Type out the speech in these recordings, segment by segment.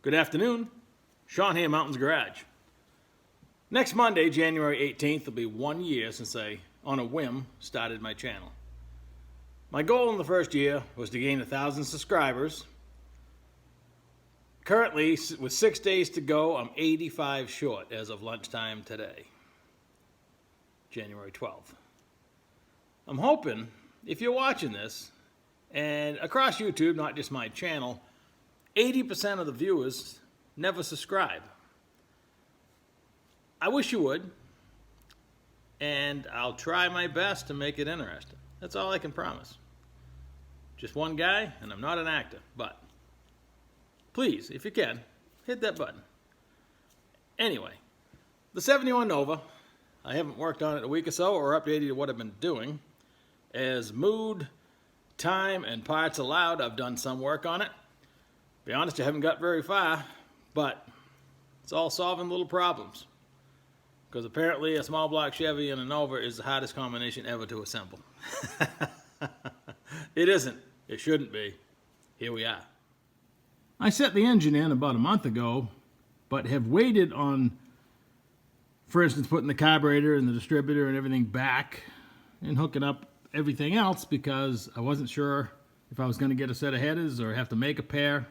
Good afternoon. Sean here, Mountains Garage. Next Monday, January 18th, will be 1 year since I, on a whim, started my channel. My goal in the first year was to gain 1,000 subscribers. Currently, with 6 days to go, I'm 85 short as of lunchtime today, January 12th. I'm hoping, if you're watching this, and across YouTube, not just my channel, 80% of the viewers never subscribe. I wish you would, and I'll try my best to make it interesting. That's all I can promise. Just one guy, and I'm not an actor, but please, if you can, hit that button. Anyway, the 71 Nova, I haven't worked on it a week or so or updated what I've been doing. As mood, time, and parts allowed, I've done some work on it. Be honest, I haven't got very far, but it's all solving little problems. Because apparently a small block Chevy and a Nova is the hardest combination ever to assemble. It isn't. It shouldn't be. Here we are. I set the engine in about a month ago, but have waited on, for instance, putting the carburetor and the distributor and everything back and hooking up everything else because I wasn't sure if I was going to get a set of headers or have to make a pair.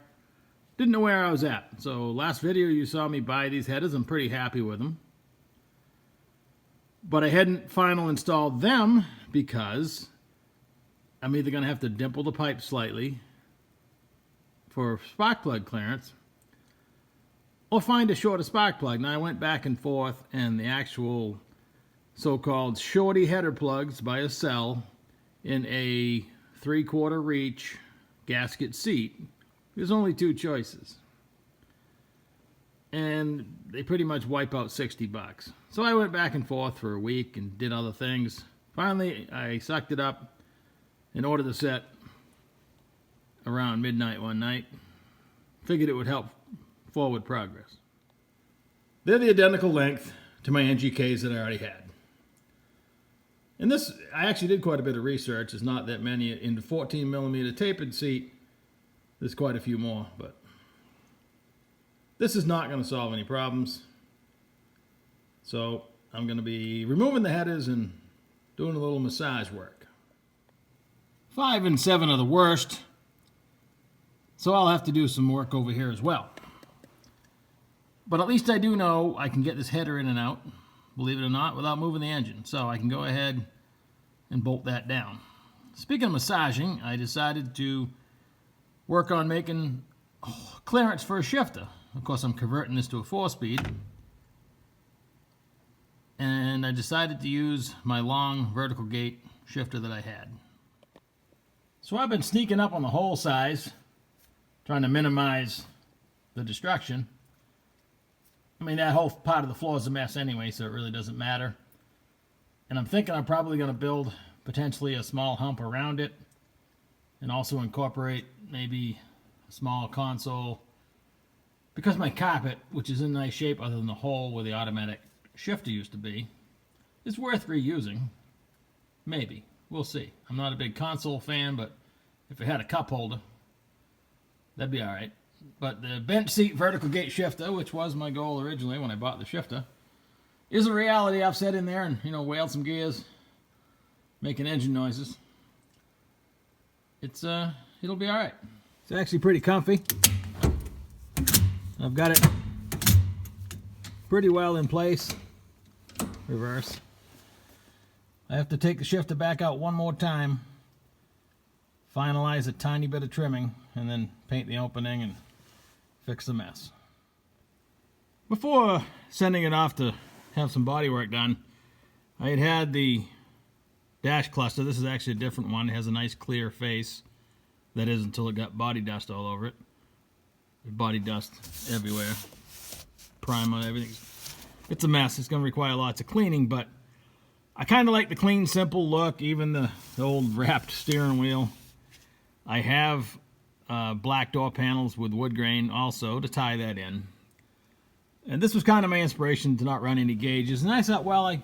Didn't know where I was at. So last video you saw me buy these headers. I'm pretty happy with them. But I hadn't final installed them because I'm either going to have to dimple the pipe slightly for spark plug clearance or find a shorter spark plug. Now I went back and forth, and the actual so-called shorty header plugs by a cell in a 3/4 reach gasket seat. There's only two choices. And they pretty much wipe out $60. So I went back and forth for a week and did other things. Finally, I sucked it up and ordered the set around midnight one night. Figured it would help forward progress. They're the identical length to my NGKs that I already had. And this, I actually did quite a bit of research. There's not that many. In the 14mm tapered seat, there's quite a few more, but this is not going to solve any problems. So I'm going to be removing the headers and doing a little massage work. 5 and 7 are the worst, so I'll have to do some work over here as well. But at least I do know I can get this header in and out, believe it or not, without moving the engine. So I can go ahead and bolt that down. Speaking of massaging, I decided to work on making clearance for a shifter. Of course, I'm converting this to a 4-speed. And I decided to use my long vertical gate shifter that I had. So I've been sneaking up on the hole size, trying to minimize the destruction. I mean, that whole part of the floor is a mess anyway, so it really doesn't matter. And I'm thinking I'm probably going to build potentially a small hump around it and also incorporate maybe a small console. Because my carpet, which is in nice shape other than the hole where the automatic shifter used to be, is worth reusing. Maybe. We'll see. I'm not a big console fan, but if it had a cup holder, that'd be alright. But the bench seat vertical gate shifter, which was my goal originally when I bought the shifter, is a reality. I've sat in there and, whaled some gears, making engine noises. It'll be alright. It's actually pretty comfy. I've got it pretty well in place. Reverse. I have to take the shifter back out one more time, finalize a tiny bit of trimming, and then paint the opening and fix the mess. Before sending it off to have some body work done, I had the dash cluster. This is actually a different one. It has a nice clear face. That is until it got body dust all over it. Body dust everywhere. Primer, everything. It's a mess. It's going to require lots of cleaning, but I kind of like the clean, simple look, even the old wrapped steering wheel. I have black door panels with wood grain also to tie that in. And this was kind of my inspiration to not run any gauges. And I thought, well, I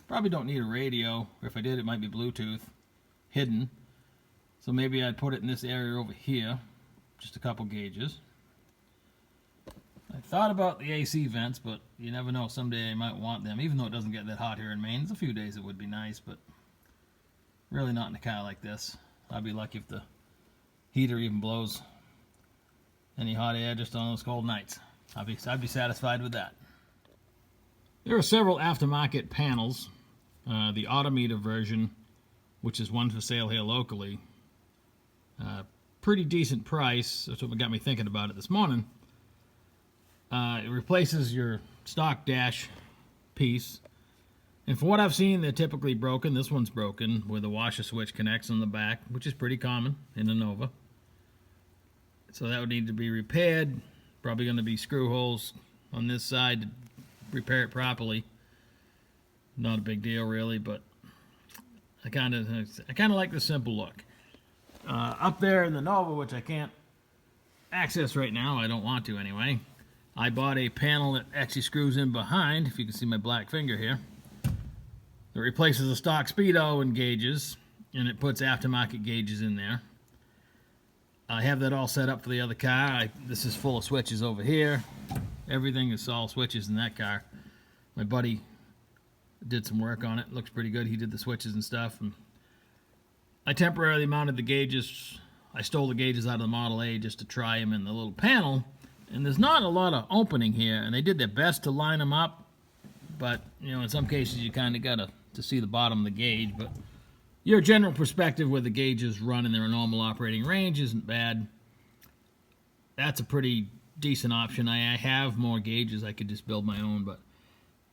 probably don't need a radio. Or if I did, it might be Bluetooth hidden. So maybe I'd put it in this area over here. Just a couple gauges. thought about the AC vents, but you never know. Someday I might want them, even though it doesn't get that hot here in Maine. There's a few days it would be nice, but really not in a car like this. I'd be lucky if the heater even blows any hot air just on those cold nights. I'd be satisfied with that. There are several aftermarket panels. The Autometer version, which is one for sale here locally, pretty decent price. That's what got me thinking about it this morning. It replaces your stock dash piece, and from what I've seen, they're typically broken. This one's broken where the washer switch connects on the back, which is pretty common in a Nova. So that would need to be repaired. Probably going to be screw holes on this side to repair it properly. Not a big deal really, but I kind of like the simple look. Up there in the Nova, which I can't access right now, I don't want to anyway, I bought a panel that actually screws in behind, if you can see my black finger here. It replaces the stock speedo and gauges, and it puts aftermarket gauges in there. I have that all set up for the other car. This is full of switches over here. Everything is all switches in that car. My buddy did some work on it. Looks pretty good. He did the switches and stuff. And I temporarily mounted the gauges. I stole the gauges out of the Model A just to try them in the little panel. And there's not a lot of opening here, and they did their best to line them up. But, you know, in some cases you kind of got to see the bottom of the gauge. But your general perspective where the gauges run in their normal operating range isn't bad. That's a pretty decent option. I have more gauges. I could just build my own, but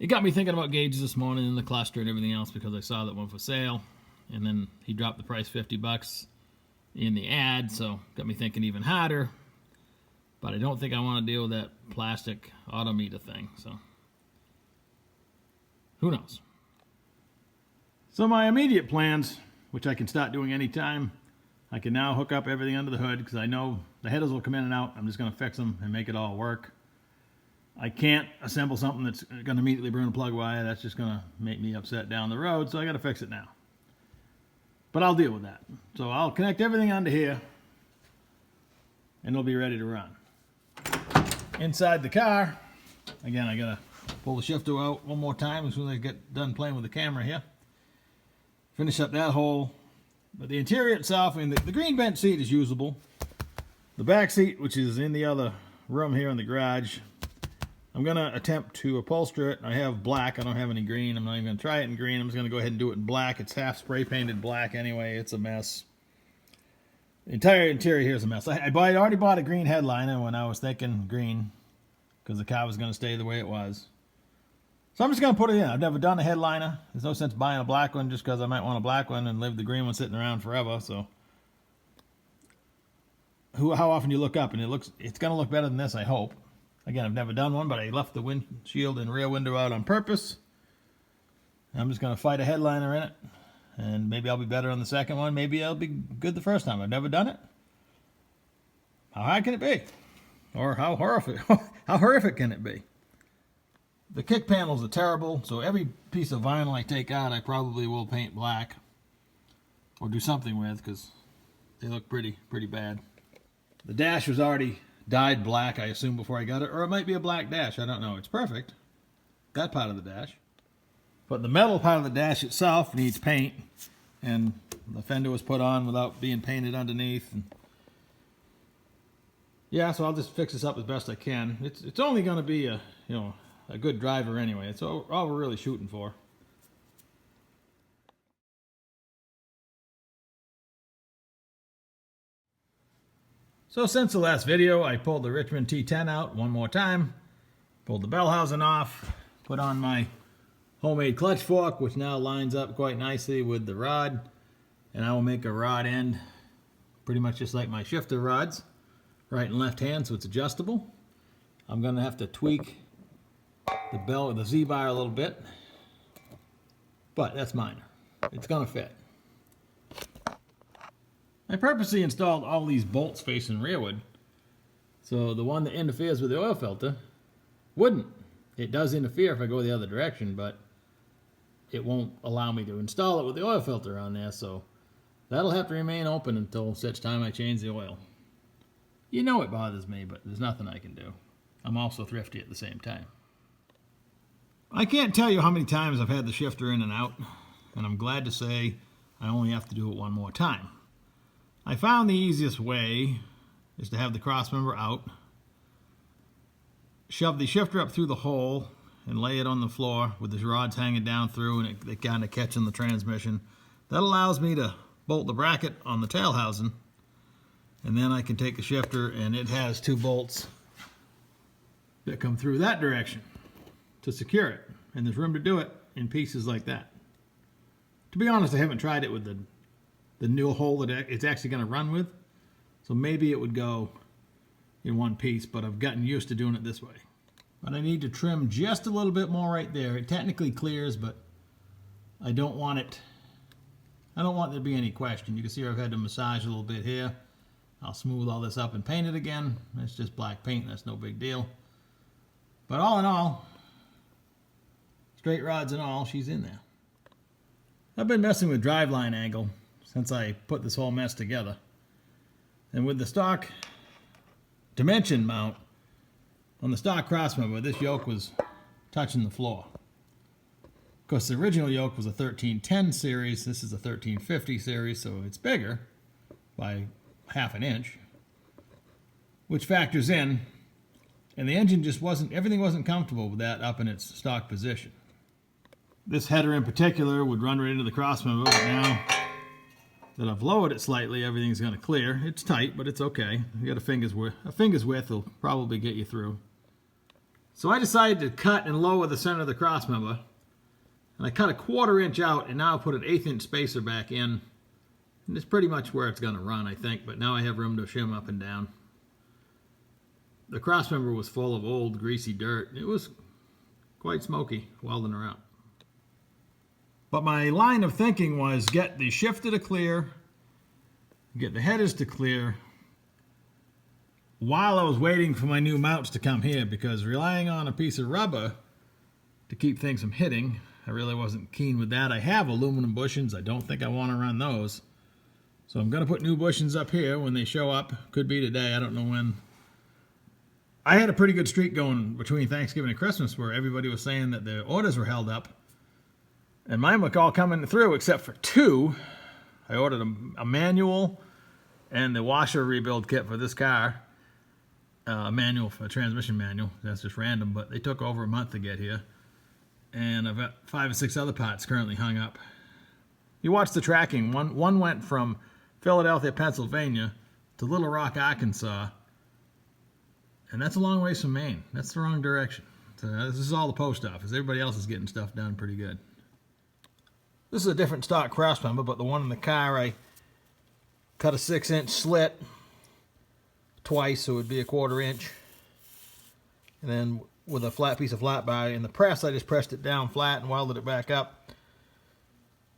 it got me thinking about gauges this morning and the cluster and everything else because I saw that one for sale. And then he dropped the price $50 in the ad, so got me thinking even harder. But I don't think I want to deal with that plastic Autometer thing, so who knows? So my immediate plans, which I can start doing anytime, I can now hook up everything under the hood because I know the headers will come in and out. I'm just going to fix them and make it all work. I can't assemble something that's going to immediately burn a plug wire. That's just going to make me upset down the road, so I got to fix it now. But I'll deal with that. So I'll connect everything under here, and it'll be ready to run. Inside the car, again, I got to pull the shifter out one more time as soon as I get done playing with the camera here. Finish up that hole. But the interior itself, I mean, the green bench seat is usable. The back seat, which is in the other room here in the garage, I'm going to attempt to upholster it. I have black. I don't have any green. I'm not even going to try it in green. I'm just going to go ahead and do it in black. It's half spray painted black anyway. It's a mess. The entire interior here is a mess. I already bought a green headliner when I was thinking green because the car was going to stay the way it was. So I'm just going to put it in. I've never done a headliner. There's no sense buying a black one just because I might want a black one and leave the green one sitting around forever. So how often do you look up and it's going to look better than this, I hope. Again, I've never done one, but I left the windshield and rear window out on purpose. I'm just going to fight a headliner in it. And maybe I'll be better on the second one. Maybe I'll be good the first time. I've never done it. How hard can it be? Or how horrific can it be? The kick panels are terrible, so every piece of vinyl I take out, I probably will paint black. Or do something with, because they look pretty bad. The dash was already dyed black, I assume, before I got it. Or it might be a black dash, I don't know. It's perfect. That part of the dash. But the metal part of the dash itself needs paint, and the fender was put on without being painted underneath. And yeah, so I'll just fix this up as best I can. It's only going to be a good driver anyway. It's all we're really shooting for. So since the last video, I pulled the Richmond T10 out one more time, pulled the bell housing off, put on my homemade clutch fork, which now lines up quite nicely with the rod, and I will make a rod end pretty much just like my shifter rods, right and left hand, so it's adjustable. I'm going to have to tweak the Z-bar a little bit, but that's minor. It's going to fit. I purposely installed all these bolts facing rearward, so the one that interferes with the oil filter wouldn't. It does interfere if I go the other direction, but it won't allow me to install it with the oil filter on there, so that'll have to remain open until such time I change the oil. You know it bothers me, but there's nothing I can do. I'm also thrifty at the same time. I can't tell you how many times I've had the shifter in and out, and I'm glad to say I only have to do it one more time. I found the easiest way is to have the crossmember out, shove the shifter up through the hole, and lay it on the floor with the rods hanging down through and it kind of catching the transmission. That allows me to bolt the bracket on the tail housing, and then I can take the shifter, and it has 2 bolts that come through that direction to secure it, and there's room to do it in pieces like that. To be honest, I haven't tried it with the new hole that it's actually going to run with, so maybe it would go in one piece, but I've gotten used to doing it this way. But I need to trim just a little bit more right there. It technically clears, but I don't want there to be any question. You can see I've had to massage a little bit here. I'll smooth all this up and paint it again. It's just black paint, that's no big deal. But all in all, straight rods and all, she's in there. I've been messing with driveline angle since I put this whole mess together. And with the stock dimension mount, on the stock crossmember, this yoke was touching the floor. Of course, the original yoke was a 1310 series. This is a 1350 series, so it's bigger by ½ an inch, which factors in. And the engine just everything wasn't comfortable with that up in its stock position. This header in particular would run right into the crossmember, but now that I've lowered it slightly, everything's going to clear. It's tight, but it's okay. You got a finger's width will probably get you through. So I decided to cut and lower the center of the crossmember, and I cut a 1/4 inch out, and now I put an 1/8 inch spacer back in, and it's pretty much where it's going to run, I think, but now I have room to shim up and down. The crossmember was full of old greasy dirt. It was quite smoky welding her out. But my line of thinking was get the shifter to clear, get the headers to clear, while I was waiting for my new mounts to come here, because relying on a piece of rubber to keep things from hitting, I really wasn't keen with that. I have aluminum bushings. I don't think I want to run those. So I'm going to put new bushings up here when they show up. Could be today. I don't know when. I had a pretty good streak going between Thanksgiving and Christmas where everybody was saying that their orders were held up. And mine were all coming through except for 2. I ordered a manual and the washer rebuild kit for this car. Manual, for a transmission manual. That's just random, but they took over a month to get here. And I've got 5 or 6 other parts currently hung up. You watch the tracking. One went from Philadelphia, Pennsylvania to Little Rock, Arkansas. And that's a long ways from Maine. That's the wrong direction. So this is all the post office. Everybody else is getting stuff done pretty good. This is a different stock crossmember, but the one in the car, I cut a 6-inch slit twice, so it would be a 1/4 inch. And then with a flat piece of flat bar in the press, I just pressed it down flat and welded it back up.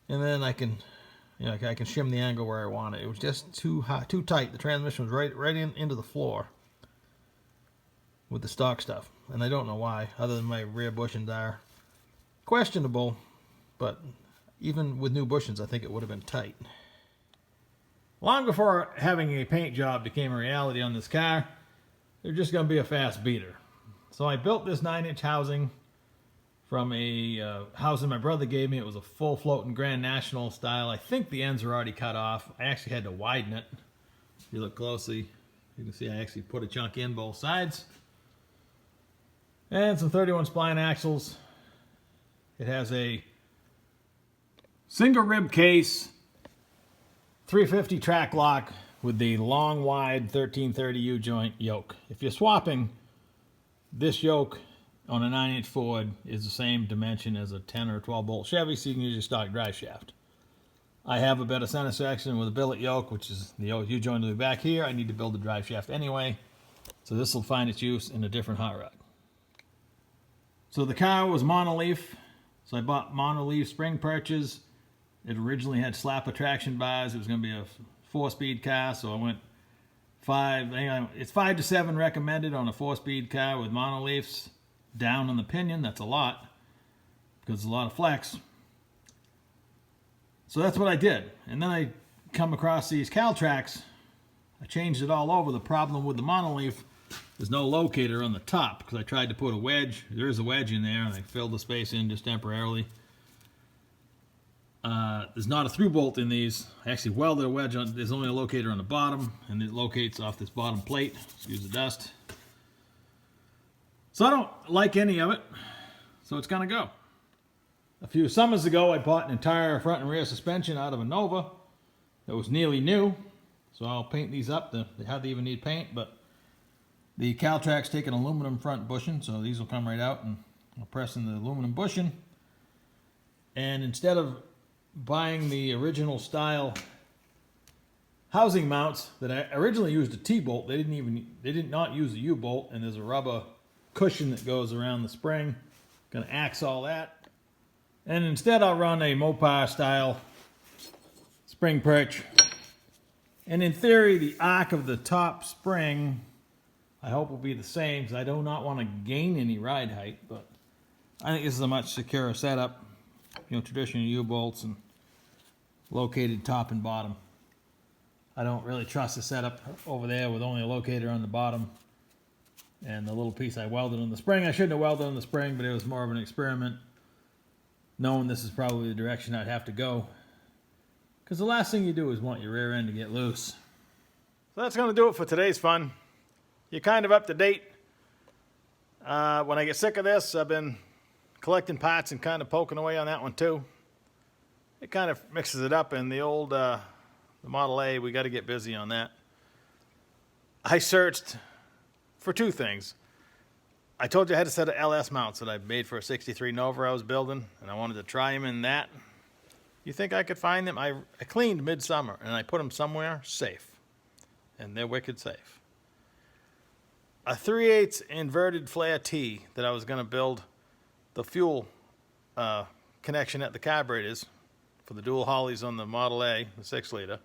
And then I can shim the angle where I want it. It was just too hot, too tight. The transmission was right into the floor with the stock stuff. And I don't know why, other than my rear bushings are questionable, but even with new bushings, I think it would have been tight. Long before having a paint job became a reality on this car, they're just going to be a fast beater. So I built this 9-inch housing from a housing my brother gave me. It was a full floating Grand National style. I think the ends were already cut off. I actually had to widen it. If you look closely, you can see I actually put a chunk in both sides. And some 31 spline axles. It has a single rib case, 350 track lock with the long wide 1330 U-joint yoke. If you're swapping, this yoke on a 9-inch Ford is the same dimension as a 10 or 12 bolt Chevy, so you can use your stock drive shaft. I have a better center section with a billet yoke, which is the U-joint will be back here. I need to build the drive shaft anyway, so this will find its use in a different hot rod. So the car was monoleaf, so I bought monoleaf spring perches. It originally had slap attraction bars. It was going to be a 4-speed car, so I went 5. It's 5 to 7 recommended on a 4-speed car with monoleafs down on the pinion. That's a lot because it's a lot of flex. So that's what I did. And then I come across these Caltracs. I changed it all over. The problem with the monoleaf there's no locator on the top because I tried to put a wedge. There is a wedge in there, and I filled the space in just temporarily. There's not a through bolt in these. I actually welded a wedge on. There's only a locator on the bottom, and it locates off this bottom plate. Excuse the dust. So I don't like any of it, so it's gonna go. A few summers ago, I bought an entire front and rear suspension out of a Nova that was nearly new. So I'll paint these up. They hardly even need paint, but the Caltrac's take an aluminum front bushing, so these will come right out, and I'll press in the aluminum bushing. And instead of buying the original style housing mounts that I originally used a T-bolt, they did not use a U-bolt, and there's a rubber cushion that goes around the spring. Gonna axe all that. And instead I'll run a Mopar style spring perch. And in theory, the arc of the top spring, I hope will be the same, because I do not want to gain any ride height, but I think this is a much securer setup. You know, traditional U-bolts and located top and bottom. I don't really trust the setup over there with only a locator on the bottom and the little piece I welded on the spring. I shouldn't have welded on the spring, but it was more of an experiment, knowing this is probably the direction I'd have to go. Because the last thing you do is want your rear end to get loose. So that's going to do it for today's fun. You're kind of up to date. When I get sick of this, I've been collecting parts and kind of poking away on that one too. It kind of mixes it up, and the old the Model A, we got to get busy on that. I searched for two things. I told you I had a set of LS mounts that I made for a 63 Nova I was building, and I wanted to try them in that. You think I could find them? I cleaned midsummer, and I put them somewhere safe, and they're wicked safe. A 3/8 inverted flare T that I was going to build the fuel connection at the carburetors for the dual Hollies on the Model A, the 6-liter.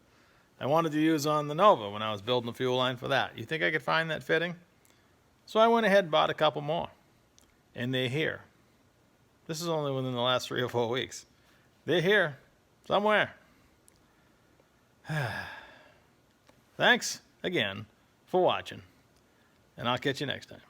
I wanted to use on the Nova when I was building the fuel line for that. You think I could find that fitting? So I went ahead and bought a couple more, and they're here. This is only within the last 3 or 4 weeks. They're here. Somewhere. Thanks again for watching, and I'll catch you next time.